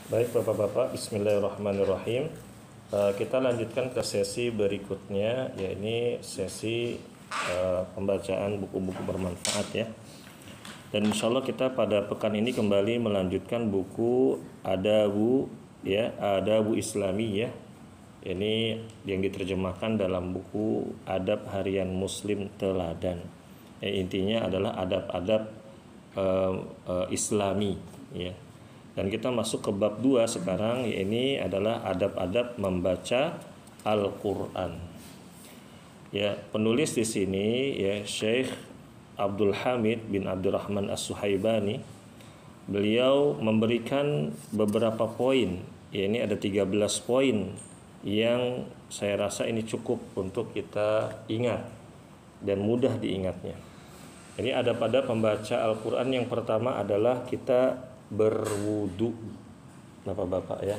Baik Bapak-Bapak, Bismillahirrahmanirrahim. Kita lanjutkan ke sesi berikutnya, yaitu sesi pembacaan buku-buku bermanfaat ya. Dan insya Allah kita pada pekan ini kembali melanjutkan buku Adabu ya, Adabu Islami ya. Ini yang diterjemahkan dalam buku Adab Harian Muslim Teladan. Intinya adalah adab-adab Islami ya. Dan kita masuk ke bab 2 sekarang, ini adalah adab-adab membaca Al-Qur'an. Ya, penulis di sini ya Syekh Abdul Hamid bin Abdurrahman As-Suhaibani. Beliau memberikan beberapa poin. Ya, ini ada 13 poin yang saya rasa ini cukup untuk kita ingat dan mudah diingatnya. Ini adab-adab pembaca Al-Qur'an yang pertama adalah kita berwudu, Bapak-bapak ya,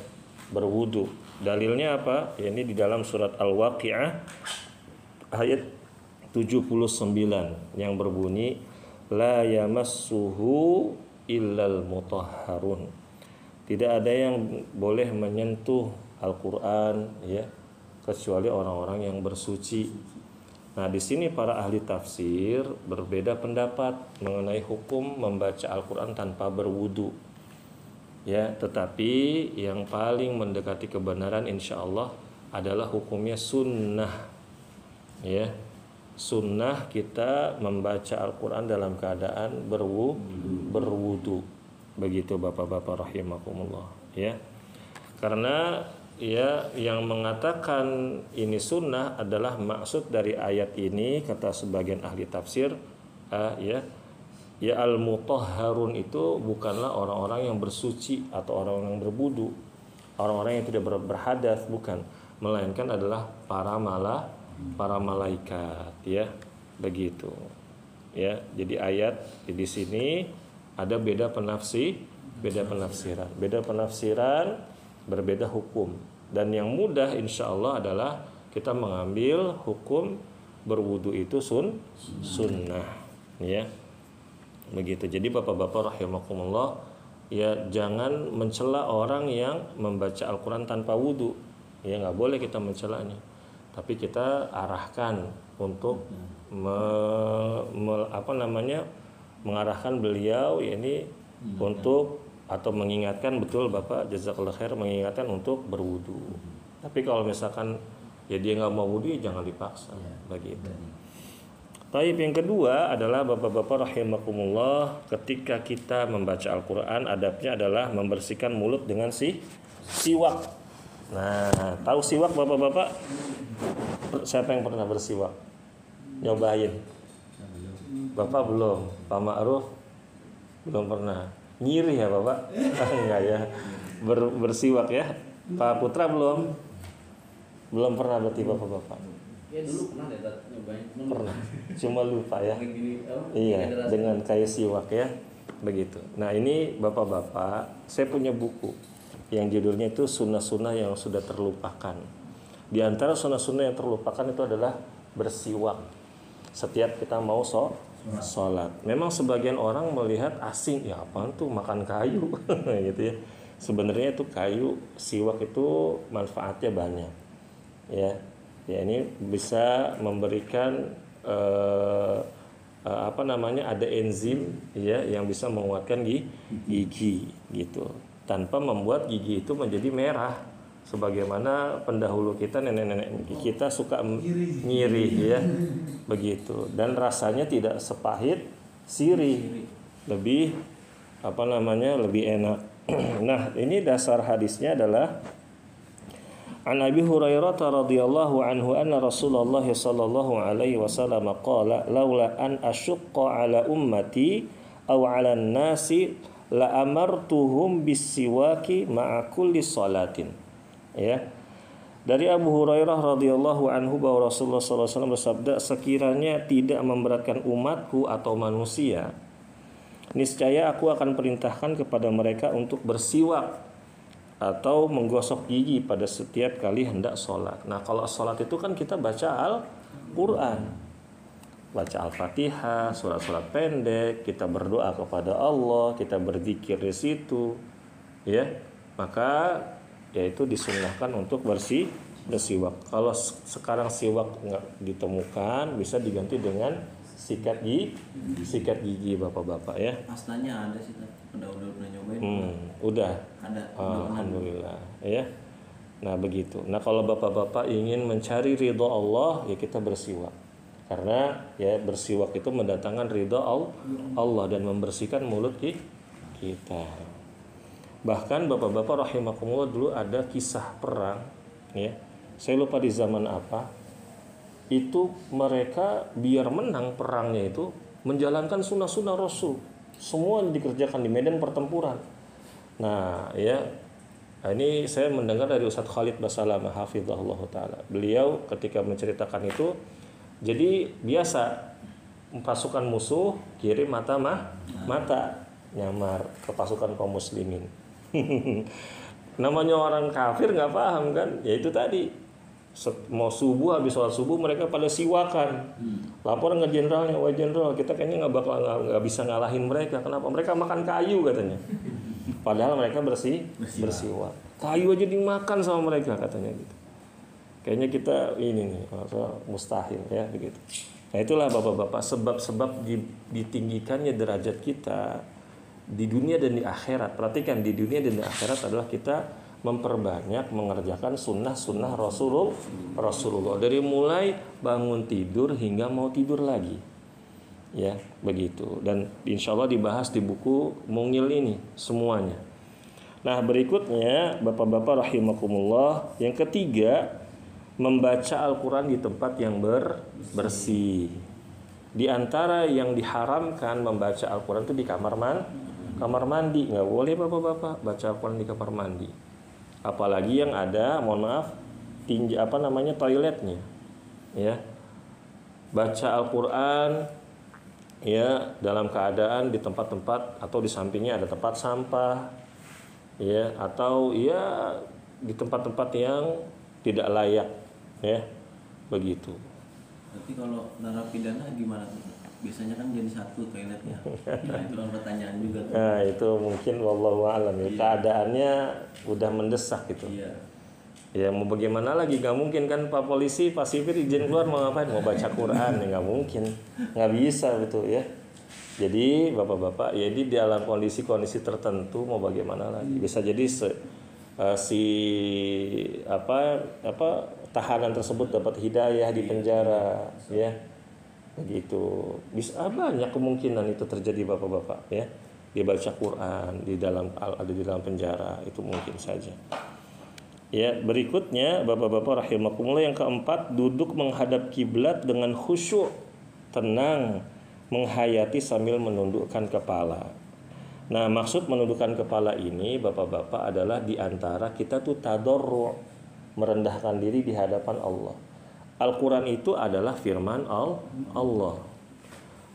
berwudu. Dalilnya apa? Ya, ini di dalam surat Al-Waqi'ah ayat 79 yang berbunyi la yamassuhu illal mutahharun. Tidak ada yang boleh menyentuh Al-Qur'an ya kecuali orang-orang yang bersuci. Nah, di sini para ahli tafsir berbeda pendapat mengenai hukum membaca Al-Qur'an tanpa berwudu. Ya, tetapi yang paling mendekati kebenaran insya Allah adalah hukumnya sunnah. Ya, sunnah kita membaca Al-Qur'an dalam keadaan berwudu. Begitu Bapak-bapak rahimakumullah. Ya, karena ya yang mengatakan ini sunnah adalah maksud dari ayat ini, kata sebagian ahli tafsir ya al-mutahharun itu bukanlah orang-orang yang bersuci atau orang-orang yang berwudu, orang-orang yang tidak berhadas, bukan, melainkan adalah para malaikat ya, begitu ya. Jadi ayat di sini ada beda penafsiran, berbeda hukum. Dan yang mudah insya Allah adalah kita mengambil hukum berwudu itu sunnah ya, begitu. Jadi Bapak-bapak rahimakumullah ya, jangan mencela orang yang membaca Al-Qur'an tanpa wudu ya, nggak boleh kita mencelanya, tapi kita arahkan untuk mengarahkan beliau ini untuk, atau mengingatkan, betul Bapak jazakallahu khair, mengingatkan untuk berwudu. Tapi kalau misalkan ya dia nggak mau wudu, jangan dipaksa begitu. Taib yang kedua adalah Bapak-bapak rahimakumullah, ketika kita membaca Al-Qur'an adabnya adalah membersihkan mulut dengan siwak. Nah, tahu siwak Bapak-bapak? Siapa yang pernah bersiwak? Nyobain? Bapak belum? Pak Ma'ruf belum pernah? Nyiri ya Bapak? Enggak ya, bersiwak ya. Pak Putra belum pernah berarti Bapak-bapak? Ya dulu pernah nyobain. Pernah, cuma lupa ya. Iya, dengan kayak siwak ya, begitu. Nah, ini Bapak-bapak, saya punya buku yang judulnya itu sunnah-sunnah yang sudah terlupakan. Di antara sunnah-sunnah yang terlupakan itu adalah bersiwak setiap kita mau sholat. Memang sebagian orang melihat asing, ya apaan tuh makan kayu gitu ya. Sebenarnya itu kayu, siwak itu manfaatnya banyak ya. Ya, ini bisa memberikan ada enzim ya yang bisa menguatkan gigi gitu, tanpa membuat gigi itu menjadi merah sebagaimana pendahulu kita, nenek-nenek kita suka nyirih ya, begitu. Dan rasanya tidak sepahit sirih, lebih lebih enak. Nah, ini dasar hadisnya adalah An Abi Hurairah radhiyallahu anhu anna Rasulullah sallallahu alaihi wasallam qala laula an asyqa ala ummati aw ala an-nasi la amartuhum bis-siwaki ma'a kulli salatin. Ya, dari Abu Hurairah radhiyallahu anhu bahwa Rasulullah SAW bersabda, sekiranya tidak memberatkan umatku atau manusia, niscaya aku akan perintahkan kepada mereka untuk bersiwak atau menggosok gigi pada setiap kali hendak sholat. Nah, kalau sholat itu kan kita baca Al-Quran, baca Al-Fatihah, surat-surat pendek, kita berdoa kepada Allah, kita berzikir di situ, ya. maka yaitu disunnahkan untuk bersiwak. Kalau sekarang siwak nggak ditemukan, bisa diganti dengan sikat gigi bapak-bapak ya. Aslanya ada sih, udah pernah nyobain. Udah. Ada. Alhamdulillah ya. Nah begitu. Nah kalau bapak-bapak ingin mencari ridho Allah, ya kita bersiwak. Karena ya bersiwak itu mendatangkan ridho Allah dan membersihkan mulut kita. Bahkan bapak-bapak rahimakumullah dulu ada kisah perang ya. Saya lupa di zaman apa. Itu mereka biar menang perangnya itu menjalankan sunnah-sunnah Rasul. Semua dikerjakan di medan pertempuran. Nah, ya. Ini saya mendengar dari Ustadz Khalid Basalamah hafizahullah taala. Beliau ketika menceritakan itu, jadi biasa pasukan musuh kirim mata nyamar ke pasukan kaum muslimin. Namanya orang kafir nggak paham kan? Ya itu tadi mau subuh, habis sholat subuh mereka pada siwakan. Lapor ke jenderalnya, wah jenderal kita kayaknya nggak bisa ngalahin mereka. Kenapa? Mereka makan kayu katanya. Padahal mereka bersiwak. Kayu aja dimakan sama mereka katanya gitu. Kayaknya kita ini nih mustahil ya begitu. Nah itulah bapak-bapak sebab-sebab ditinggikannya derajat kita di dunia dan di akhirat. Perhatikan, di dunia dan di akhirat adalah kita memperbanyak mengerjakan sunnah Rasulullah dari mulai bangun tidur hingga mau tidur lagi. Ya begitu, dan insya Allah dibahas di buku Mungil ini semuanya. Nah berikutnya bapak-bapak rahimakumullah, yang ketiga membaca Al-Quran di tempat yang bersih. Di antara yang diharamkan membaca Al-Quran itu di kamar mandi. Nggak boleh bapak-bapak baca Al-Quran di kamar mandi, apalagi yang ada toiletnya ya. Baca Al-Quran ya dalam keadaan di tempat-tempat atau di sampingnya ada tempat sampah ya, atau ya di tempat-tempat yang tidak layak ya begitu. Berarti kalau narapidana gimana tuh? Biasanya kan jadi satu toiletnya. Nah itu kan pertanyaan juga tuh. Nah itu mungkin wallahu a'lam ya, keadaannya udah mendesak gitu. Iya. Ya mau bagaimana lagi, nggak mungkin kan Pak Polisi, Pak Sipir izin keluar mau ngapain? Mau baca Quran ya nggak mungkin, nggak bisa betul ya. Jadi bapak-bapak, ya di dalam kondisi-kondisi tertentu mau bagaimana lagi? Bisa jadi tahanan tersebut dapat hidayah di penjara ya. Begitu. Bisa banyak kemungkinan itu terjadi bapak-bapak ya. Dia baca Quran ada di dalam penjara, itu mungkin saja. Ya, berikutnya bapak-bapak rahimakumullah, yang keempat, duduk menghadap kiblat dengan khusyuk, tenang, menghayati sambil menundukkan kepala. Nah, maksud menundukkan kepala ini bapak-bapak adalah diantara kita tuh tadarru', merendahkan diri di hadapan Allah. Al-Quran itu adalah firman Allah.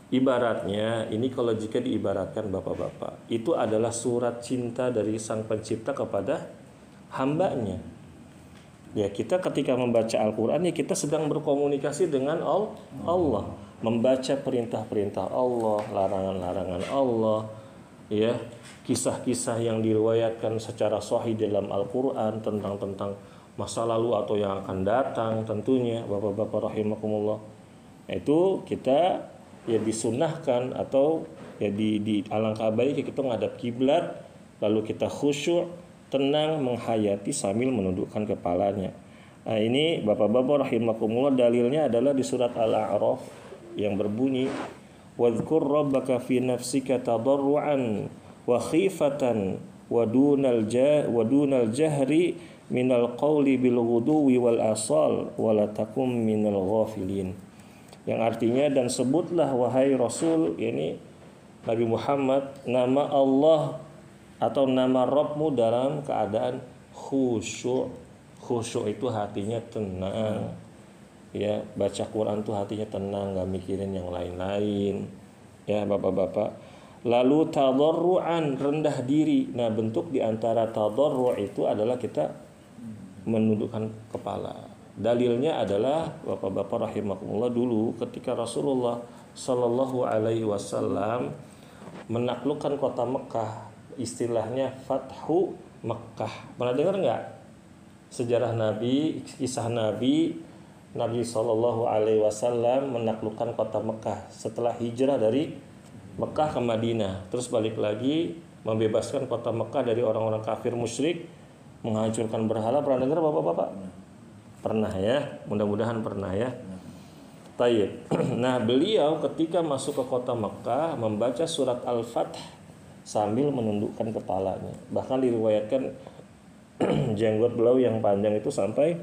Ibaratnya, ini kalau jika diibaratkan bapak-bapak, itu adalah surat cinta dari Sang Pencipta kepada hambanya. Ya, kita ketika membaca Al-Quran ya kita sedang berkomunikasi dengan Allah, membaca perintah-perintah Allah, larangan-larangan Allah, ya, kisah-kisah yang diriwayatkan secara sahih dalam Al-Quran tentang masa lalu atau yang akan datang tentunya bapak-bapak rahimakumullah. Itu kita ya disunnahkan atau ya di alangkah baik kita menghadap kiblat, lalu kita khusyuk, tenang, menghayati sambil menundukkan kepalanya. Nah, ini bapak-bapak rahimakumullah dalilnya adalah di surat Al-A'raf yang berbunyi wadhkur rabbaka fi nafsika tadarruan wa khifatan wa dunal jahri minal qawli bil ghuduwi wal asal wa la takum minal ghafilin. Yang artinya, dan sebutlah wahai Rasul, ini Nabi Muhammad, nama Allah atau nama Rabbmu dalam keadaan khusyuk. Khusyuk itu hatinya tenang. Ya, baca Quran tuh hatinya tenang, gak mikirin yang lain-lain. Ya, bapak-bapak. Lalu tadarruan, rendah diri. Nah, bentuk diantara tadarru' itu adalah kita menundukkan kepala. Dalilnya adalah bapak-bapak rahimakumullah, dulu ketika Rasulullah Shallallahu Alaihi Wasallam menaklukkan kota Mekah istilahnya Fathu Mekkah. Pernah dengar nggak sejarah Nabi, kisah Nabi Shallallahu Alaihi Wasallam menaklukkan kota Mekah setelah hijrah dari Mekah ke Madinah, terus balik lagi membebaskan kota Mekah dari orang-orang kafir musyrik, menghancurkan berhala. Pernah dengar bapak-bapak? Pernah ya, mudah-mudahan pernah ya. Tayyib. Nah, beliau ketika masuk ke kota Mekah membaca surat Al-Fath sambil menundukkan kepalanya. Bahkan diriwayatkan jenggot beliau yang panjang itu sampai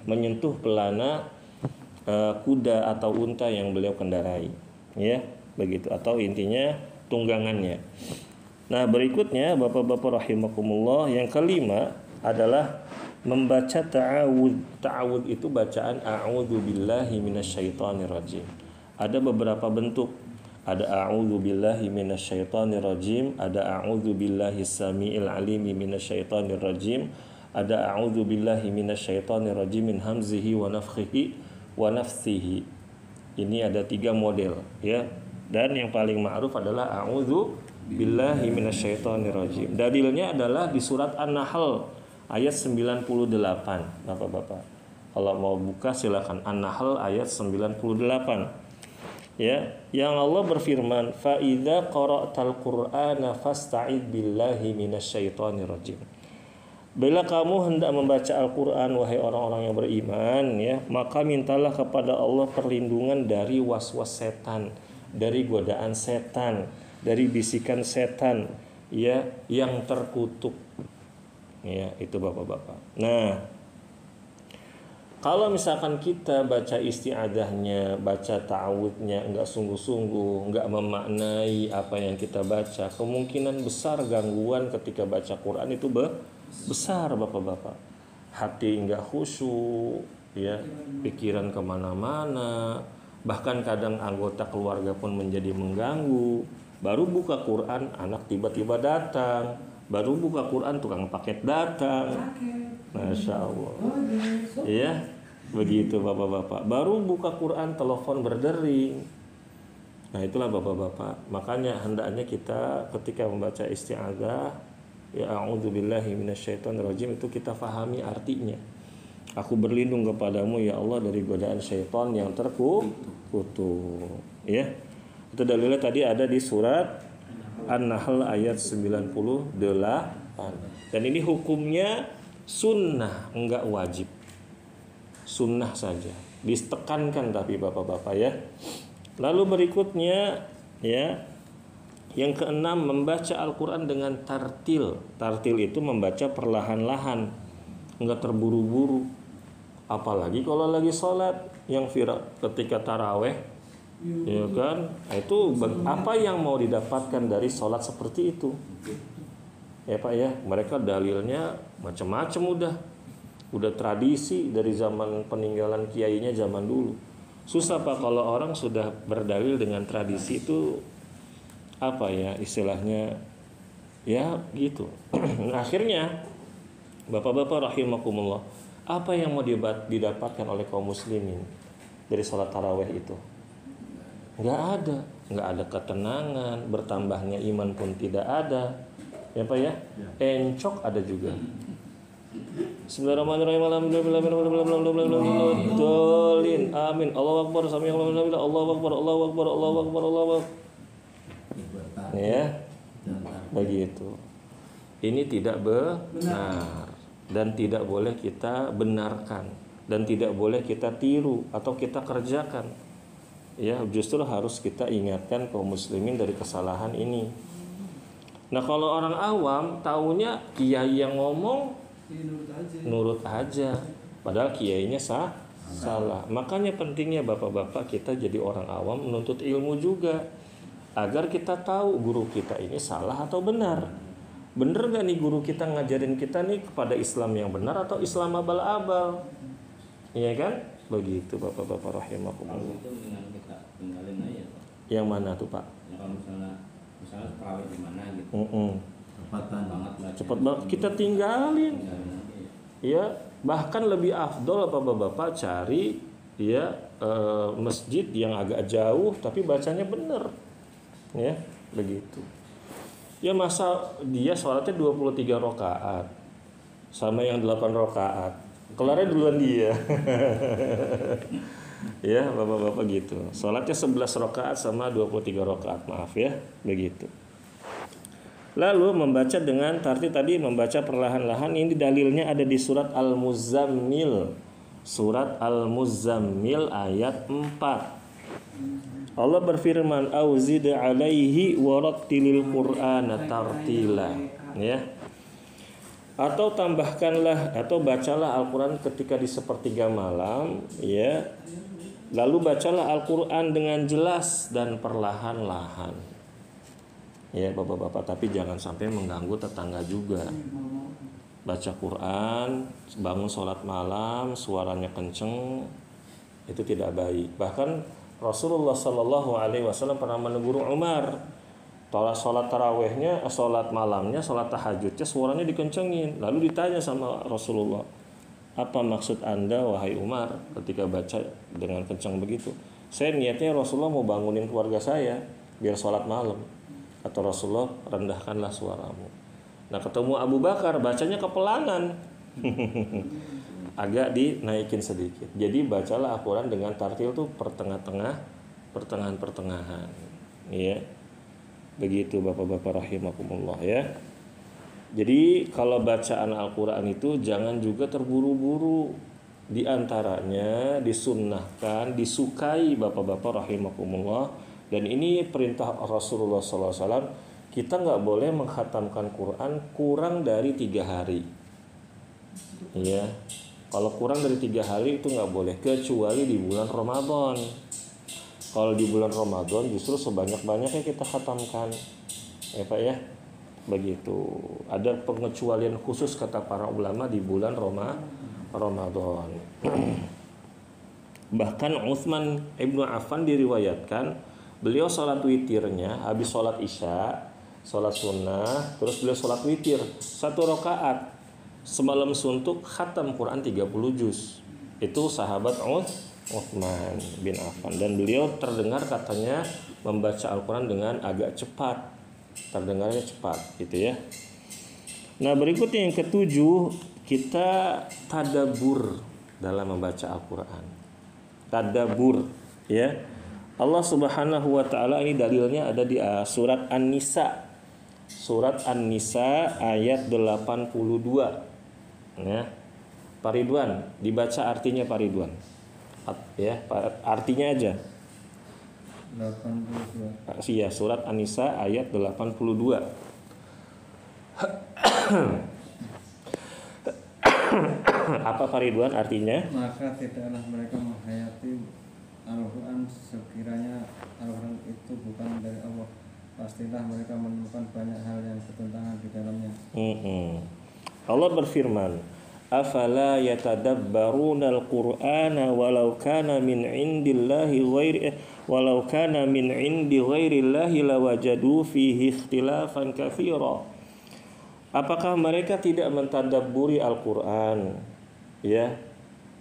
menyentuh pelana kuda atau unta yang beliau kendarai, ya, begitu, atau intinya tunggangannya. Nah, berikutnya Bapak-bapak rahimakumullah, yang kelima adalah membaca ta'awudz. Ta'awudz itu bacaan a'udzu billahi minasyaitonir rajim. Ada beberapa bentuk. Ada a'udzu billahi minasyaitonir rajim, ada a'udzu billahi samiil alimi minasyaitonir rajim, ada a'udzu billahi minasyaitonir rajim min hamzihi wa nafthihi wa nafsihi. Ini ada 3 model ya. Dan yang paling ma'ruf adalah a'udzu billahi minasyaitonir rajim. Dalilnya adalah di surat An-Nahl ayat 98, Bapak-bapak. Kalau mau buka silakan An-Nahl ayat 98. Ya, yang Allah berfirman, fa idza qara'tal qur'ana fasta'id billahi minasyaitonir rajim. Bila kamu hendak membaca Al-Qur'an wahai orang-orang yang beriman ya, maka mintalah kepada Allah perlindungan dari waswas setan, dari godaan setan, dari bisikan setan ya yang terkutuk. Ya, itu Bapak-bapak. Nah, kalau misalkan kita baca isti'adzahnya, baca ta'awudnya enggak sungguh-sungguh, enggak memaknai apa yang kita baca, kemungkinan besar gangguan ketika baca Quran itu besar Bapak-bapak. Hati enggak khusyuk, ya, pikiran kemana-mana, bahkan kadang anggota keluarga pun menjadi mengganggu. Baru buka Quran, anak tiba-tiba datang. Baru buka Quran, tukang paket datang. Masya Allah. Iya, begitu Bapak-bapak. Baru buka Quran, telepon berdering. Nah, itulah Bapak-bapak. Makanya hendaknya kita ketika membaca isti'adzah, ya a'udzubillahi minasyaitonirrajim, itu kita fahami artinya. Aku berlindung kepadamu ya Allah dari godaan syaitan yang terkutuk. Ya. Itu dalilnya tadi ada di surat An-Nahl ayat 98. Dan ini hukumnya sunnah, enggak wajib. Sunnah saja. Ditekankan tapi Bapak-bapak ya. Lalu berikutnya ya, yang keenam, membaca Al-Quran dengan tartil. Tartil itu membaca perlahan-lahan, enggak terburu-buru. Apalagi kalau lagi sholat yang viral ketika taraweh, ya kan? Itu apa yang mau didapatkan dari sholat seperti itu? Ya Pak ya, mereka dalilnya macam-macam udah tradisi dari zaman peninggalan kiainya zaman dulu. Susah Pak kalau orang sudah berdalil dengan tradisi itu, apa ya istilahnya, ya gitu. Akhirnya Bapak-bapak rahimakumullah, apa yang mau didapatkan oleh kaum muslimin dari sholat taraweh itu? Nggak ada ketenangan, bertambahnya iman pun tidak ada. Ya Pak ya, encok ada juga. Bismillahirrahmanirrahim. Alhamdulillah. Amin. Allahu akbar. Allahu akbar. Allahu akbar. Allahu akbar. Allahu akbar. Ya, begitu. Ini tidak benar dan tidak boleh kita benarkan dan tidak boleh kita tiru atau kita kerjakan. Ya, justru harus kita ingatkan kaum muslimin dari kesalahan ini. Nah, kalau orang awam taunya kiai yang ngomong nurut aja, padahal kiainya salah. Makanya pentingnya Bapak-bapak kita jadi orang awam menuntut ilmu juga, agar kita tahu guru kita ini salah atau benar. Bener gak nih guru kita ngajarin kita nih kepada Islam yang benar atau Islam abal-abal? Iya kan? Begitu Bapak-bapak rahimakumullah. Itu dengan kita tinggalin aja Pak. Yang mana tuh Pak? Ya kalau misalnya terawih di mana gitu. Cepat banget kita tinggalin. Ya, bahkan lebih afdol Bapak-bapak cari ya masjid yang agak jauh tapi bacanya benar. Ya, begitu. Ya masa dia sholatnya 23 rakaat sama yang 8 rakaat. Kelarnya duluan dia. Ya, bapak-bapak gitu. Sholatnya 11 rakaat sama 23 rakaat, maaf ya, begitu. Lalu membaca dengan tartil tadi, membaca perlahan-lahan. Ini dalilnya ada di surat Al-Muzammil. Surat Al-Muzammil ayat 4. Allah berfirman, "Auzid 'alaihi warattilil Qur'ana tartila." Ya. Atau tambahkanlah atau bacalah Al-Qur'an ketika di sepertiga malam, ya. Lalu bacalah Al-Qur'an dengan jelas dan perlahan-lahan. Ya, Bapak-bapak, tapi jangan sampai mengganggu tetangga juga. Baca Quran, bangun sholat malam, suaranya kenceng, itu tidak baik. Bahkan Rasulullah Shallallahu Alaihi Wasallam pernah menegur Umar. Sholat tarawehnya, sholat malamnya, sholat tahajudnya, suaranya dikencengin. Lalu ditanya sama Rasulullah, apa maksud anda wahai Umar ketika baca dengan kencang begitu? Saya niatnya Rasulullah mau bangunin keluarga saya biar sholat malam. Atau Rasulullah, rendahkanlah suaramu. Nah, ketemu Abu Bakar, bacanya kepelangan. Agak dinaikin sedikit. Jadi bacalah Al-Quran dengan tartil tuh pertengahan-pertengahan. Ya. Begitu Bapak-bapak rahimakumullah ya. Jadi kalau bacaan Al-Quran itu jangan juga terburu-buru. Di antaranya disunnahkan, disukai Bapak-bapak rahimakumullah. Dan ini perintah Rasulullah SAW. Kita nggak boleh menghatamkan Quran kurang dari 3 hari. Ya, kalau kurang dari 3 hari itu nggak boleh, kecuali di bulan Ramadan. Kalau di bulan Ramadan justru sebanyak-banyaknya kita khatamkan, ya Pak ya, begitu. Ada pengecualian khusus kata para ulama di bulan Ramadan. Bahkan Utsman ibnu Affan diriwayatkan beliau sholat witirnya habis sholat isya, sholat sunnah, terus beliau sholat witir 1 rakaat. Semalam suntuk khatam Quran 30 juz. Itu sahabat Utsman bin Affan. Dan beliau terdengar katanya membaca Al-Quran dengan agak cepat. Terdengarnya cepat gitu ya. Nah berikutnya yang ketujuh, kita tadabbur dalam membaca Al-Quran. Tadabbur ya. Allah Subhanahu wa taala, ini dalilnya ada di surat An-Nisa. Surat An-Nisa ayat 82. Ya. Pak Ridwan, dibaca artinya Pak Ridwan. Ya, artinya aja. 82. Iya, surat An-Nisa ayat 82. Apa Pak Ridwan artinya? Maka tidaklah mereka menghayati Al-Quran sekiranya Al-Quran itu bukan dari Allah. Pastilah mereka menemukan banyak hal yang bertentangan di dalamnya. Allah berfirman, afala yatadabbaruna al-Qur'ana walau kana min indillahi ghairillahi lawajadu fihi ikhtilafan katsira. Apakah mereka tidak mentadabburi Al-Qur'an? Ya.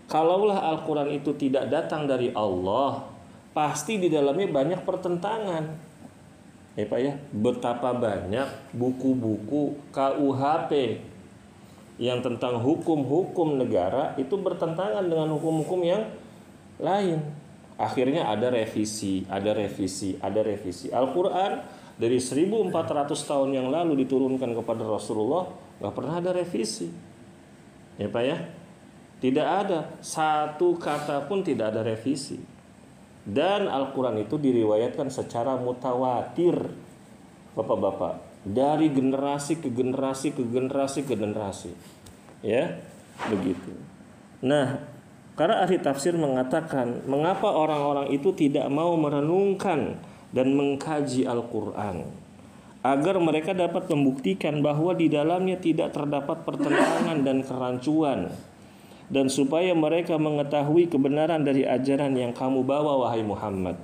Kalaulah Al-Quran itu tidak datang dari Allah, pasti di dalamnya banyak pertentangan. Ya Pak ya, betapa banyak buku-buku KUHP yang tentang hukum-hukum negara itu bertentangan dengan hukum-hukum yang lain. Akhirnya ada revisi. Al-Quran dari 1400 tahun yang lalu diturunkan kepada Rasulullah, gak pernah ada revisi. Ya Pak ya. Tidak ada satu kata pun tidak ada revisi. Dan Al-Quran itu diriwayatkan secara mutawatir, Bapak-bapak, dari generasi ke generasi. Ya, begitu. Nah, karena ahli tafsir mengatakan, mengapa orang-orang itu tidak mau merenungkan dan mengkaji Al-Quran agar mereka dapat membuktikan bahwa di dalamnya tidak terdapat pertentangan dan kerancuan, dan supaya mereka mengetahui kebenaran dari ajaran yang kamu bawa wahai Muhammad.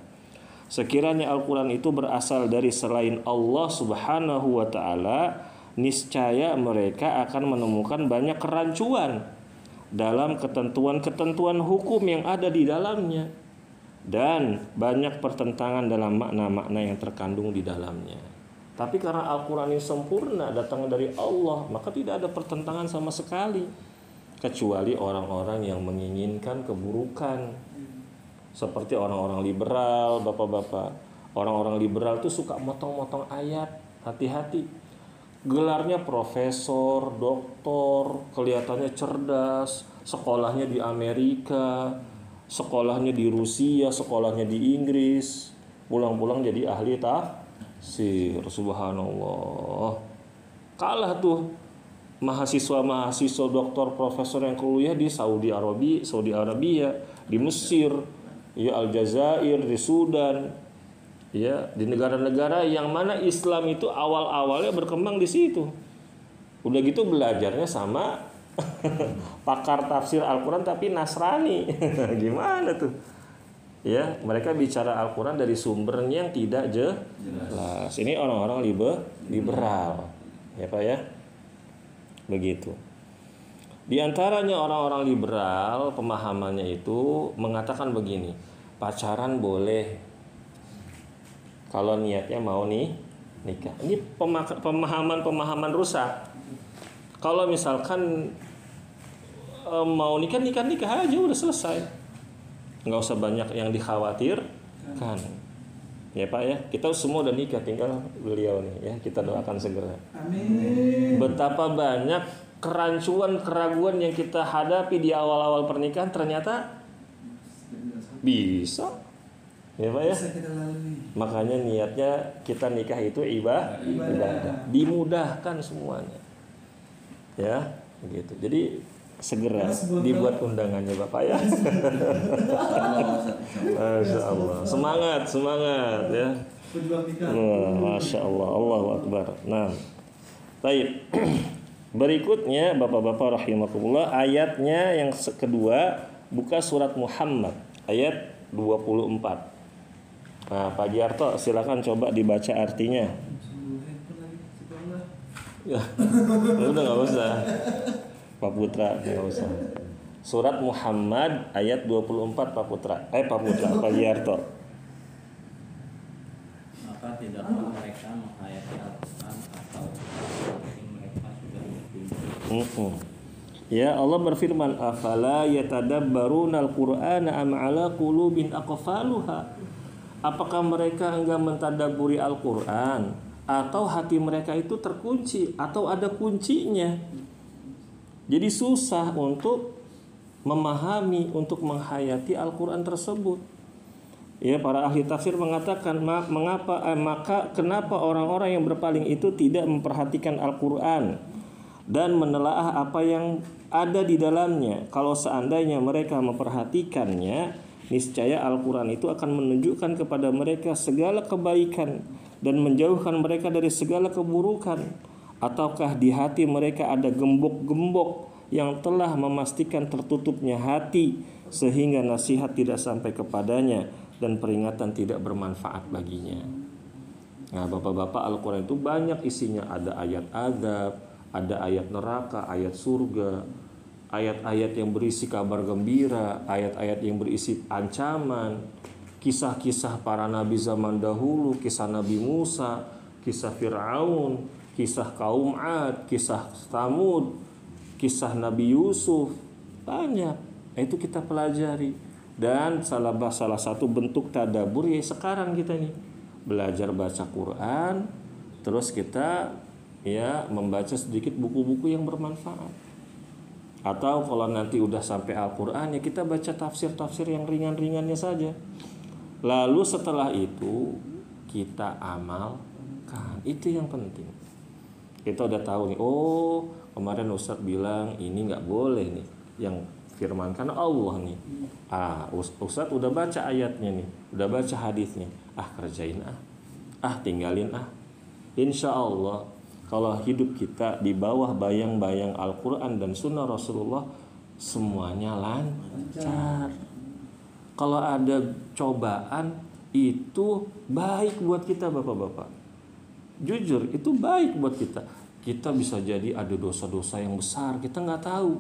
Sekiranya Al-Quran itu berasal dari selain Allah Subhanahu wa ta'ala, niscaya mereka akan menemukan banyak kerancuan dalam ketentuan-ketentuan hukum yang ada di dalamnya, dan banyak pertentangan dalam makna-makna yang terkandung di dalamnya. Tapi karena Al-Quran ini sempurna, datangnya dari Allah, maka tidak ada pertentangan sama sekali. Kecuali orang-orang yang menginginkan keburukan. Seperti orang-orang liberal, bapak-bapak. Orang-orang liberal itu suka motong-motong ayat. Hati-hati. Gelarnya profesor, doktor, kelihatannya cerdas, sekolahnya di Amerika, sekolahnya di Rusia, sekolahnya di Inggris, pulang-pulang jadi ahli tafsir. Subhanallah. Kalah tuh mahasiswa doktor profesor yang kuliah di Saudi Arabia, di Mesir, ya Aljazair, di Sudan, ya di negara-negara yang mana Islam itu awal-awalnya berkembang di situ. Udah gitu belajarnya sama pakar tafsir Al-Quran tapi Nasrani. Gimana tuh? Ya, mereka bicara Al-Quran dari sumbernya yang tidak jelas. Ini orang-orang liberal. Ya Pak ya. Begitu. Di antaranya orang-orang liberal pemahamannya itu mengatakan begini, pacaran boleh kalau niatnya mau nikah. Ini pemahaman rusak. Kalau misalkan mau nikah aja udah selesai, nggak usah banyak yang dikhawatirkan. Ya Pak ya, kita semua udah nikah, tinggal beliau nih ya, kita doakan segera. Amin. Betapa banyak keraguan yang kita hadapi di awal-awal pernikahan ternyata bisa. Ya Pak ya. Makanya niatnya kita nikah itu ibadah. Dimudahkan semuanya. Ya, begitu. Jadi segera dibuat undangannya Bapak ya. Masya Allah. Semangat ya. Masya Allah. Allahu Akbar. Nah, baik. Berikutnya Bapak-bapak rahimakumullah, ayatnya yang kedua, buka surat Muhammad ayat 24. Nah, Pak Giarto silakan coba dibaca artinya. Ya, udah nggak usah. Pak Putra nggak usah. Surat Muhammad ayat 24 Pak Putra. Pak Giarto. Maka tidakkah mereka menghayati Al-Quran atau mereka sudah berpindah? Ya, Allah berfirman, afala yatadabbaruna al-Qur'ana am ala qulubin aqfaluha. Apakah mereka enggak mentadabburi Al-Qur'an atau hati mereka itu terkunci atau ada kuncinya? Jadi susah untuk memahami, untuk menghayati Al-Quran tersebut. Ya, para ahli tafsir mengatakan maka kenapa orang-orang yang berpaling itu tidak memperhatikan Al-Quran dan menelaah apa yang ada di dalamnya. Kalau seandainya mereka memperhatikannya, niscaya Al-Quran itu akan menunjukkan kepada mereka segala kebaikan dan menjauhkan mereka dari segala keburukan. Ataukah di hati mereka ada gembok-gembok yang telah memastikan tertutupnya hati sehingga nasihat tidak sampai kepadanya dan peringatan tidak bermanfaat baginya. Nah, Bapak-bapak, Al-Quran itu banyak isinya. Ada ayat azab, ada ayat neraka, ayat surga, ayat-ayat yang berisi kabar gembira, ayat-ayat yang berisi ancaman, kisah-kisah para nabi zaman dahulu, kisah Nabi Musa, kisah Fir'aun, kisah kaum Ad, kisah Tsamud, kisah Nabi Yusuf. Banyak. Itu kita pelajari. Dan salah satu bentuk tadabbur ya sekarang kita nih belajar baca Quran, terus kita ya membaca sedikit buku-buku yang bermanfaat. Atau kalau nanti udah sampai Al-Quran ya kita baca tafsir-tafsir yang ringan-ringannya saja. Lalu setelah itu kita amalkan. Itu yang penting. Kita udah tahu nih, oh kemarin Ustadz bilang ini nggak boleh nih, yang firmankan Allah nih. Ustadz udah baca ayatnya nih, udah baca hadisnya. Kerjain tinggalin Insya Allah kalau hidup kita di bawah bayang-bayang Al-Quran dan Sunnah Rasulullah, semuanya lancar. Kalau ada cobaan itu baik buat kita Bapak-bapak. Jujur itu baik buat kita. Kita bisa jadi ada dosa-dosa yang besar, kita nggak tahu.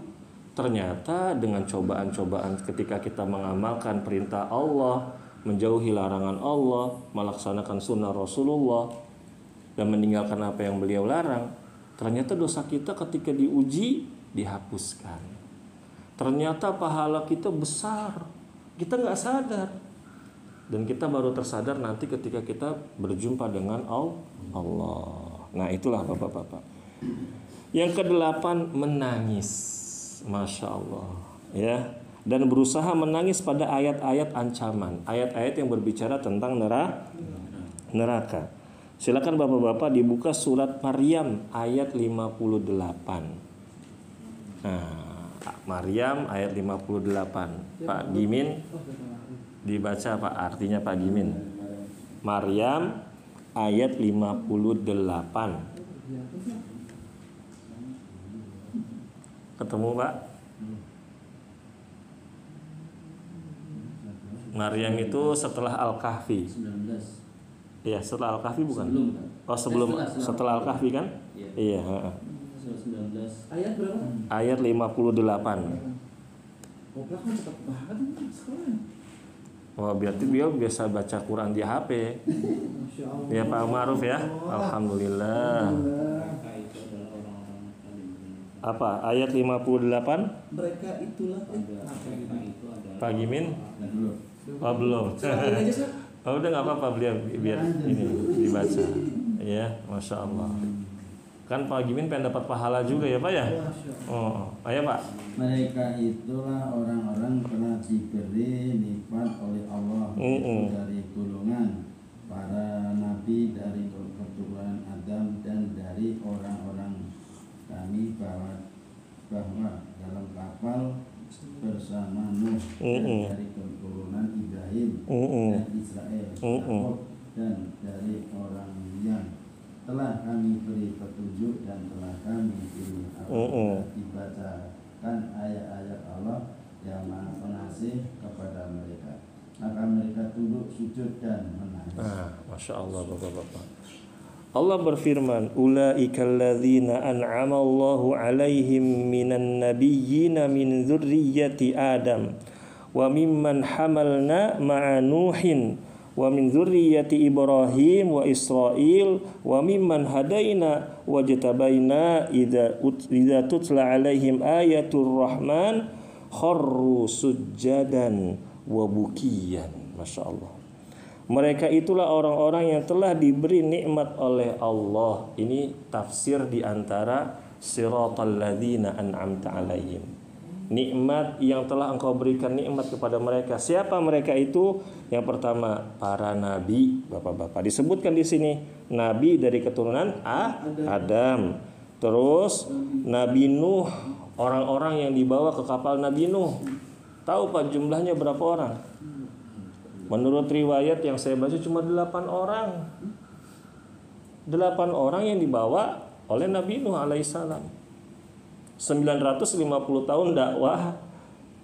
Ternyata dengan cobaan-cobaan ketika kita mengamalkan perintah Allah, menjauhi larangan Allah, melaksanakan sunnah Rasulullah, dan meninggalkan apa yang beliau larang, ternyata dosa kita ketika diuji dihapuskan. Ternyata pahala kita besar, kita nggak sadar, dan kita baru tersadar nanti ketika kita berjumpa dengan Allah. Nah itulah bapak-bapak. Yang kedelapan, menangis, masya Allah, ya, dan berusaha menangis pada ayat-ayat ancaman, ayat-ayat yang berbicara tentang neraka. Silakan bapak-bapak dibuka surat Maryam ayat 58. Nah, Maryam ayat 58. Pak Gimin dibaca apa artinya Pak Gimin? Maryam ayat 58. Ketemu Pak? Maryam itu setelah Al-Kahfi. 19. Ya, setelah Al-Kahfi bukan? Sebelum. Setelah Al-Kahfi kan? Iya. Surah 19. Ayat berapa? Ayat 58. Goblok kan cepat banget ini sekarang. Wah, berarti beliau biasa baca Quran di HP. Masya Allah. Ya Pak Ma'ruf ya. Alhamdulillah. Apa? Ayat 58? Mereka itulah Pak Gimin? Oh, belum. Silakan aja, Sir. Oh, udah nggak apa-apa, biar ini dibaca. Ya, masya Allah. Kan Pak Gimin pengen dapat pahala juga ya Pak ya. Oh, ayo Pak. Mereka itulah orang-orang pernah diberi nikmat oleh Allah dari golongan para nabi dari keturunan Adam dan dari orang-orang kami bahwa dalam kapal bersama Nuh dan dari keturunan Ibrahim dan Israel, Yakub dan dari orang yang telah kami beri petunjuk dan telah kami pilih dibacakan ayat-ayat Allah yang Maha Pengasih kepada mereka, maka mereka tunduk sujud dan menangis. Masya Allah bapak-bapak. Allah berfirman, ulaika alladzina an'ama Allahu alaihim minan nabiyyina min dzurriyyati Adam wa mimman hamalna ma'a Nuhin wa min dzurriyyati Ibrahim wa Israil wa mimman hadaina wajtabaina idza tutla alaihim ayatul rahman kharru sujjadan wa bukiyan. Masya Allah. Mereka itulah orang-orang yang telah diberi nikmat oleh Allah. Ini tafsir di antara siratal ladzina an'amta alaihim. Nikmat yang telah engkau berikan nikmat kepada mereka. Siapa mereka itu? Yang pertama, para nabi, bapak-bapak. Disebutkan di sini nabi dari keturunan Adam. Terus Nabi Nuh, orang-orang yang dibawa ke kapal Nabi Nuh. Tahu Pak jumlahnya berapa orang? Menurut riwayat yang saya baca cuma 8 orang. 8 orang yang dibawa oleh Nabi Nuh alaihissalam. 950 tahun dakwah,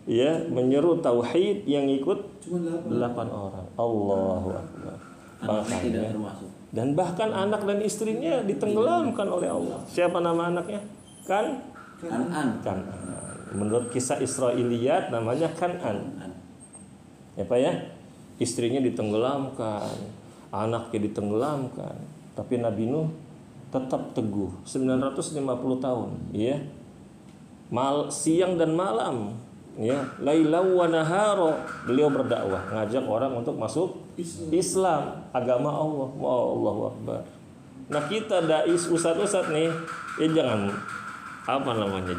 ya, menyeru tauhid, yang ikut Cuma 8 orang. Allahu Akbar. Anaknya tidak termasuk. Dan bahkan anak dan istrinya ditenggelamkan oleh Allah. Siapa nama anaknya? Kan'an. Menurut kisah Israiliyat namanya Kan'an. Ya Pak ya? Istrinya ditenggelamkan, anaknya ditenggelamkan, tapi Nabi Nuh tetap teguh 950 tahun, ya. Siang dan malam, ya, lailau wa nahara, beliau berdakwah, ngajak orang untuk masuk Islam, agama Allah. Allahu Akbar. Nah, kita dai ustaz-ustaz nih, jangan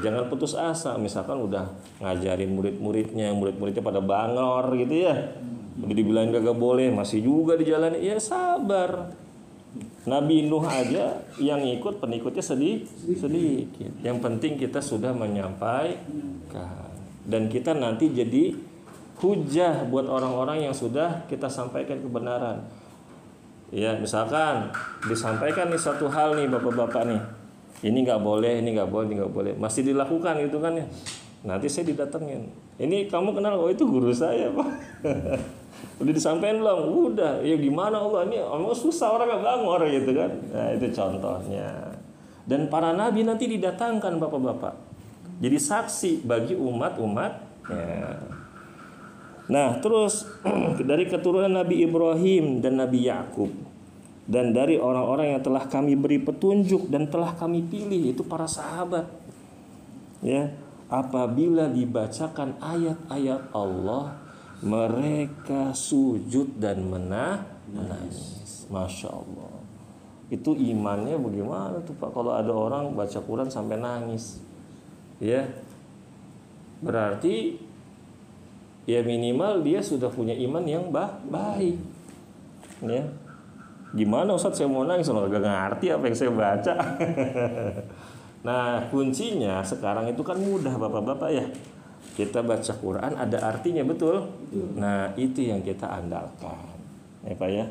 jangan putus asa. Misalkan udah ngajarin murid-muridnya pada bangor gitu ya. Udah dibilang gak boleh, masih juga dijalani. Ya sabar. Nabi Nuh aja yang ikut pengikutnya sedikit. Yang penting kita sudah menyampaikan, dan kita nanti jadi hujah buat orang-orang yang sudah kita sampaikan kebenaran. Ya, misalkan disampaikan nih satu hal nih bapak-bapak nih, ini nggak boleh, ini nggak boleh, masih dilakukan gitu kan ya. Nanti saya didatengin. Ini kamu kenal? Oh, itu guru saya Pak. Udah disampaikan belum? Udah. Ya gimana Allah, ini emang susah orang gak bangor gitu kan. Nah itu contohnya. Dan para nabi nanti didatangkan bapak-bapak, jadi saksi bagi umat-umatnya. Nah terus dari keturunan Nabi Ibrahim dan Nabi Yakub. dan dari orang-orang yang telah kami beri petunjuk dan telah kami pilih, itu para sahabat. Ya, apabila dibacakan ayat-ayat Allah, mereka sujud dan menangis. Masya Allah. Itu imannya bagaimana tuh Pak, kalau ada orang baca Quran sampai nangis? Ya, berarti ya minimal dia sudah punya iman yang baik. Ya, gimana Ustadz saya mau nangis, kalau gak ngerti apa yang saya baca. Nah, kuncinya sekarang itu kan mudah Bapak-bapak ya. Kita baca Quran ada artinya, betul? Nah, itu yang kita andalkan. Ya Pak ya.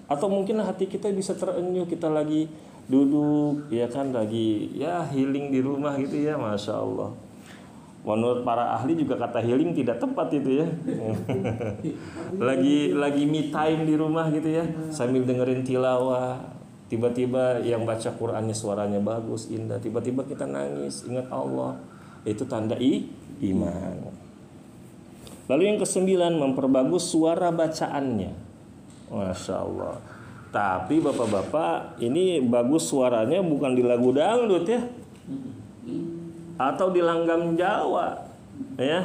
Atau mungkin hati kita bisa terenyuh, kita lagi duduk ya kan, lagi ya healing di rumah gitu ya, Masya Allah. Menurut para ahli juga kata healing tidak tepat itu ya. lagi me time di rumah gitu ya, sambil dengerin tilawah, tiba-tiba yang baca Qur'annya suaranya bagus, indah, tiba-tiba kita nangis, ingat Allah. Itu tanda iman. Lalu yang ke-9, memperbagus suara bacaannya. Masya Allah. Tapi bapak-bapak, ini bagus suaranya bukan di lagu dangdut ya, atau di langgam Jawa ya.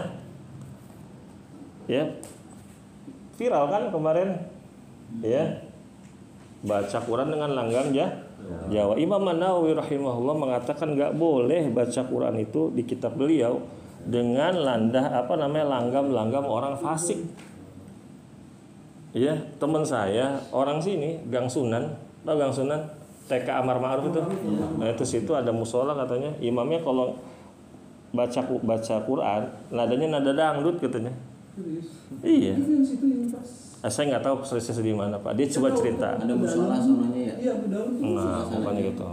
Viral kan kemarin ya, baca Quran dengan langgam Jawa. Imam An-Nawawi rahimahullah mengatakan nggak boleh baca Quran itu di kitab beliau dengan langgam orang fasik. Ya, teman saya orang sini, Gang Sunan, tahu Gang Sunan? TK Amar Ma'ruf itu. Nah, itu situ ada musola katanya, imamnya kalau baca Quran nadanya nada dangdut katanya. Iya. Saya nggak tahu persisnya di mana Pak. Dia coba cerita. Ada musola sononya ya? Nah, bukannya gitu.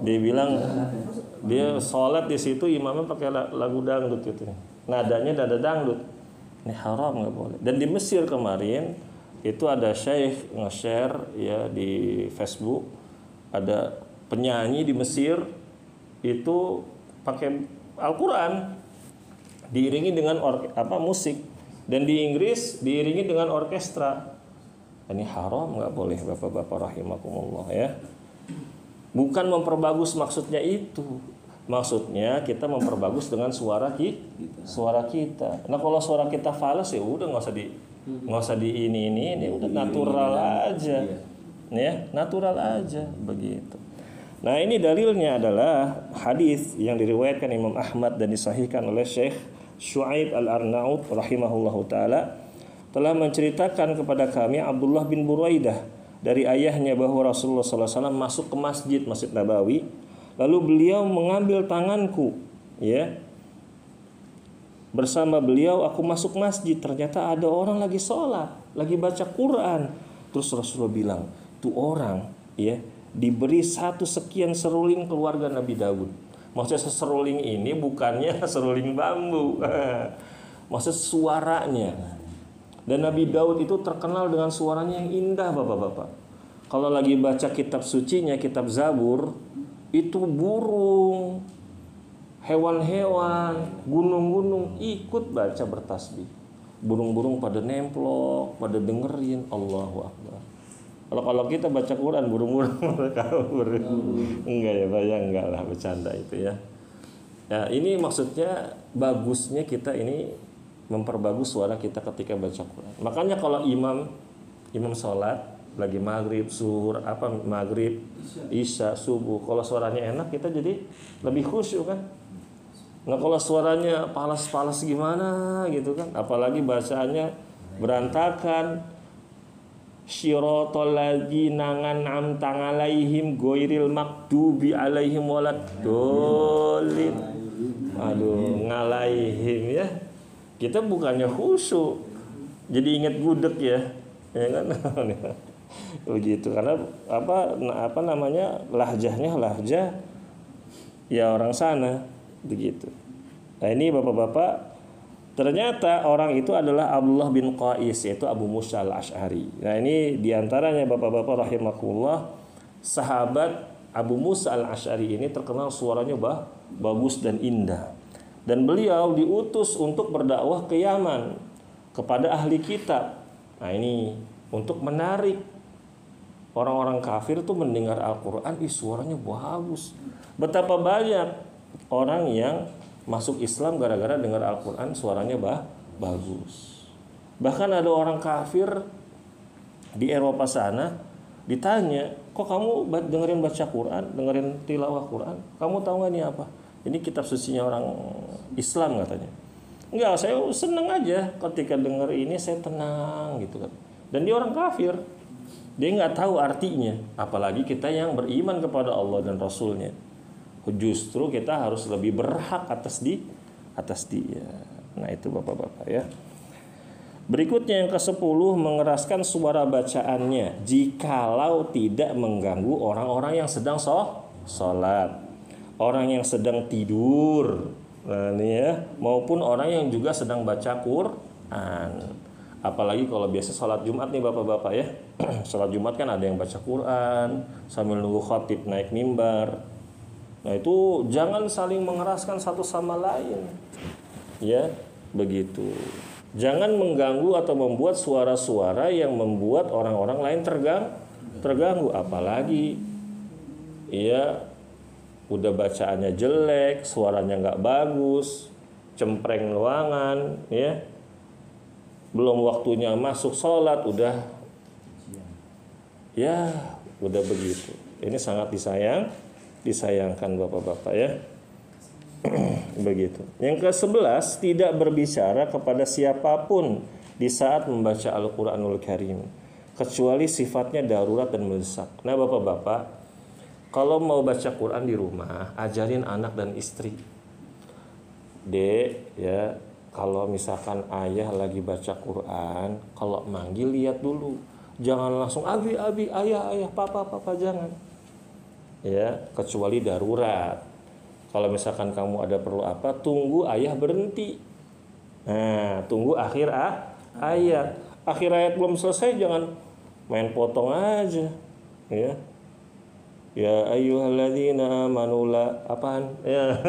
Dia bilang dia sholat di situ imamnya pakai lagu dangdut gitu. Nadanya nada dangdut. Ini haram, nggak boleh. Dan di Mesir kemarin itu ada syekh nge-share ya di Facebook, ada penyanyi di Mesir itu pakai Al-Quran diiringi dengan musik, dan di Inggris diiringi dengan orkestra. Ini haram, nggak boleh Bapak-bapak rahimakumullah ya. Bukan memperbagus maksudnya itu. Maksudnya kita memperbagus dengan suara kita. Nah, kalau suara kita fals ya udah nggak usah di ini udah natural aja. Ya, natural aja begitu. Nah, ini dalilnya adalah hadis yang diriwayatkan Imam Ahmad dan disahihkan oleh Syekh Syu'aib Al-Arnaud rahimahullahu taala, telah menceritakan kepada kami Abdullah bin Buraidah dari ayahnya bahwa Rasulullah SAW masuk ke Masjid Nabawi. Lalu beliau mengambil tanganku, ya. Bersama beliau aku masuk masjid, ternyata ada orang lagi sholat, lagi baca Quran. Terus Rasulullah bilang, tuh orang ya diberi 1 sekian seruling keluarga Nabi Daud. Maksudnya seruling ini bukannya seruling bambu. Maksud suaranya. Dan Nabi Daud itu terkenal dengan suaranya yang indah Bapak-bapak. Kalau lagi baca kitab sucinya, kitab Zabur, itu burung, hewan-hewan, gunung-gunung ikut baca bertasbih. Burung-burung pada nemplok, pada dengerin, Allahu Akbar. Kalau kita baca Quran, burung-burung kabur. Enggak ya, bayang enggak lah, bercanda itu ya. Ya, ini maksudnya bagusnya kita ini memperbagus suara kita ketika baca Quran. Makanya kalau imam sholat lagi maghrib, zuhur, maghrib, isya, subuh, kalau suaranya enak kita jadi lebih khusyuk kan. Nah, kalau suaranya palas-palas gimana gitu kan, apalagi bacaannya berantakan, syiratal ladzina an'amta 'alaihim ghairil maghdubi 'alaihim waladdallin. Aduh, ngalaihim ya. Kita bukannya khusyuk, jadi ingat gudeg ya kan? Begitu, karena lahjahnya lahjah ya orang sana begitu. Nah, ini Bapak-bapak, ternyata orang itu adalah Abdullah bin Qais, yaitu Abu Musa al-Ash'ari. Nah, ini diantaranya Bapak-bapak rahimakumullah, sahabat Abu Musa al-Ash'ari ini terkenal suaranya bagus dan indah. Dan beliau diutus untuk berdakwah ke Yaman kepada ahli kitab. Nah, ini untuk menarik Orang-orang kafir tuh mendengar Al-Quran, suaranya bagus. Betapa banyak orang yang masuk Islam gara-gara dengar Al-Quran suaranya bagus. Bahkan ada orang kafir di Eropa sana ditanya, kok kamu dengerin baca Quran, dengerin tilawah Quran, kamu tahu nggak ini apa? Ini kitab sucinya orang Islam katanya. Enggak, saya seneng aja ketika denger ini, saya tenang gitu kan. Dan dia orang kafir, dia nggak tahu artinya. Apalagi kita yang beriman kepada Allah dan Rasulnya. Justru kita harus lebih berhak atas dia. Nah itu bapak-bapak ya. Berikutnya yang ke-10, mengeraskan suara bacaannya jikalau tidak mengganggu orang-orang yang sedang sholat, orang yang sedang tidur, nah ini ya, maupun orang yang juga sedang baca Quran. Apalagi kalau biasa sholat Jumat nih bapak-bapak ya. Sholat Jumat kan ada yang baca Quran sambil nunggu khatib naik mimbar. Nah itu jangan saling mengeraskan satu sama lain. Ya, begitu. Jangan mengganggu atau membuat suara-suara yang membuat orang-orang lain terganggu. Apalagi ya udah bacaannya jelek, suaranya nggak bagus, cempreng ruangan, ya. Belum waktunya masuk sholat udah begitu. Ini sangat disayangkan bapak-bapak ya. Begitu. Yang ke-11, tidak berbicara kepada siapapun di saat membaca Al-Quranul Karim kecuali sifatnya darurat dan mendesak. Nah bapak-bapak, kalau mau baca Quran di rumah, ajarin anak dan istri. Dek ya, kalau misalkan ayah lagi baca Quran, kalau manggil lihat dulu. Jangan langsung abi, ayah, papa, jangan. Ya, kecuali darurat. Kalau misalkan kamu ada perlu apa, tunggu ayah berhenti. Nah, tunggu akhir ayat. Akhir ayat belum selesai, jangan main potong aja. Ya. Ya ayyuhalladzina amanu apaan? Ya.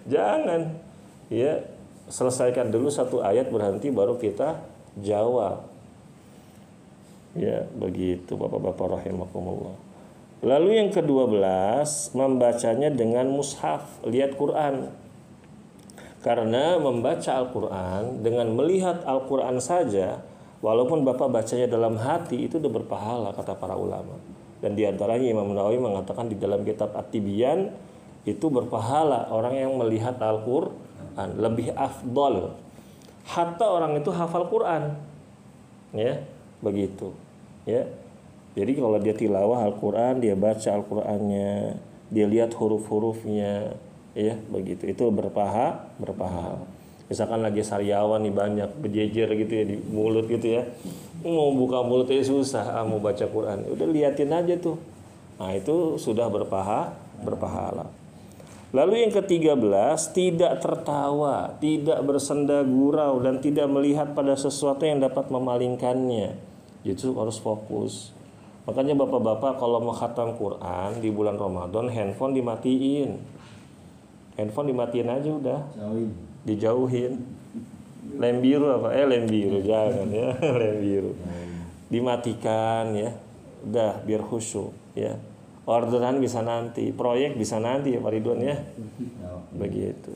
Jangan. Ya. Selesaikan dulu satu ayat, berhenti baru kita jawab. Ya, begitu bapak-bapak rahimakumullah. Lalu yang ke-12, membacanya dengan mushaf, lihat Quran. Karena membaca Al-Quran dengan melihat Al-Quran saja, walaupun bapak bacanya dalam hati, itu udah berpahala kata para ulama. Dan diantaranya Imam Nawawi mengatakan di dalam kitab At-Tibyan, itu berpahala orang yang melihat Al-Quran, lebih afdol. Hatta orang itu hafal Quran, ya begitu, ya. Jadi kalau dia tilawah Al-Quran, dia baca Al-Qurannya, dia lihat huruf-hurufnya, ya begitu. Itu berpahala. Misalkan lagi sariawan nih banyak berjejer gitu ya di mulut gitu ya, mau buka mulutnya susah, mau baca Quran, udah liatin aja tuh. Nah itu sudah berpahala. Lalu yang ke-13, tidak tertawa, tidak bersenda gurau, dan tidak melihat pada sesuatu yang dapat memalingkannya. Justru harus fokus. Makanya bapak-bapak kalau mau khatam Quran di bulan Ramadan, handphone dimatiin. Handphone dimatiin aja udah. Dijauhin. Lem biru apa? Lem biru jangan ya, lem biru. Dimatikan ya. Udah biar khusyuk ya. Orderan bisa nanti, proyek bisa nanti ya Pak Ridwan ya. Begitu.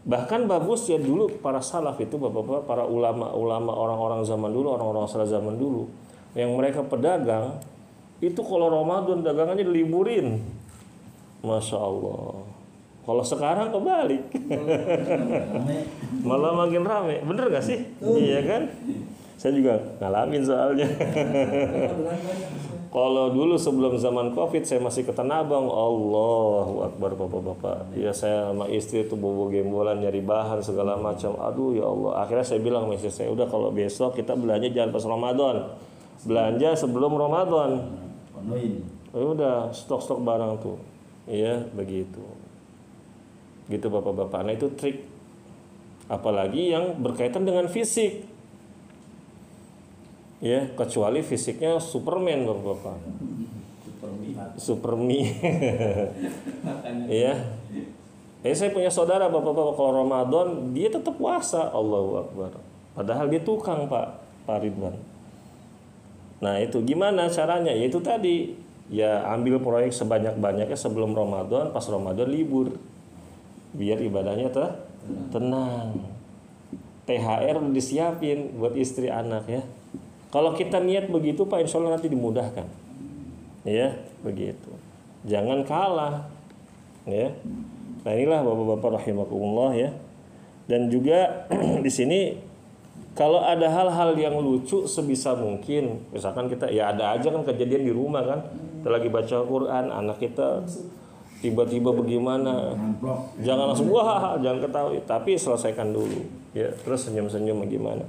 Bahkan bagus ya dulu para salaf itu bapak-bapak, para ulama-ulama, orang-orang zaman dulu, orang-orang salaf zaman dulu, yang mereka pedagang itu kalau Ramadan dagangannya diliburin. Masya Allah. Kalau sekarang kebalik. Malah makin rame. Bener gak sih? Iya kan? Saya juga ngalamin soalnya. Kalau dulu sebelum zaman Covid saya masih ke Tanah Abang, Allahu Akbar bapak-bapak. Ya saya sama istri itu bobo gembolan nyari bahan segala macam. Aduh ya Allah. Akhirnya saya bilang sama istri saya, udah kalau besok kita belanja jangan pas Ramadan. Belanja sebelum Ramadan. Udah stok-stok barang tuh. Iya, begitu. Gitu bapak-bapak. Nah itu trik. Apalagi yang berkaitan dengan fisik. Ya, kecuali fisiknya Superman bapak-bapak. Supermi. Ya. Saya punya saudara bapak-bapak kalau Ramadan dia tetap puasa, Allahu Akbar. Padahal dia tukang Pak Ridwan. Nah itu gimana caranya? Yaitu tadi ya ambil proyek sebanyak-banyaknya sebelum Ramadan, pas Ramadan libur, biar ibadahnya tenang. THR disiapin buat istri anak ya. Kalau kita niat begitu Pak, insya Allah nanti dimudahkan. Ya begitu. Jangan kalah. Ya. Nah inilah bapak-bapak rahimakumullah ya. Dan juga di sini kalau ada hal-hal yang lucu sebisa mungkin, misalkan kita ya ada aja kan kejadian di rumah kan, kita lagi baca Quran, anak kita tiba-tiba bagaimana, jangan langsung wah, jangan ketahui, tapi selesaikan dulu, ya terus senyum-senyum bagaimana.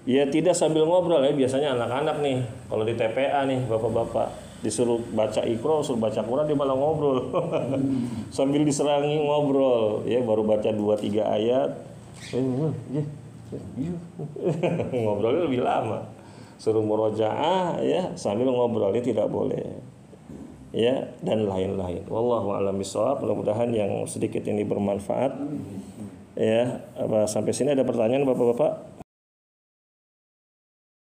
Ya tidak sambil ngobrol ya, biasanya anak-anak nih kalau di TPA nih bapak-bapak disuruh baca Iqra, suruh baca Quran dia malah ngobrol sambil diserangi ngobrol, ya baru baca 2-3 ayat. Ngobrolnya lebih lama, suruh murojaah ya sambil ngobrol, ini tidak boleh ya, dan lain-lain. Wallahu a'lam bishawab. Mudah-mudahan yang sedikit ini bermanfaat ya. Sampai sini ada pertanyaan bapak-bapak?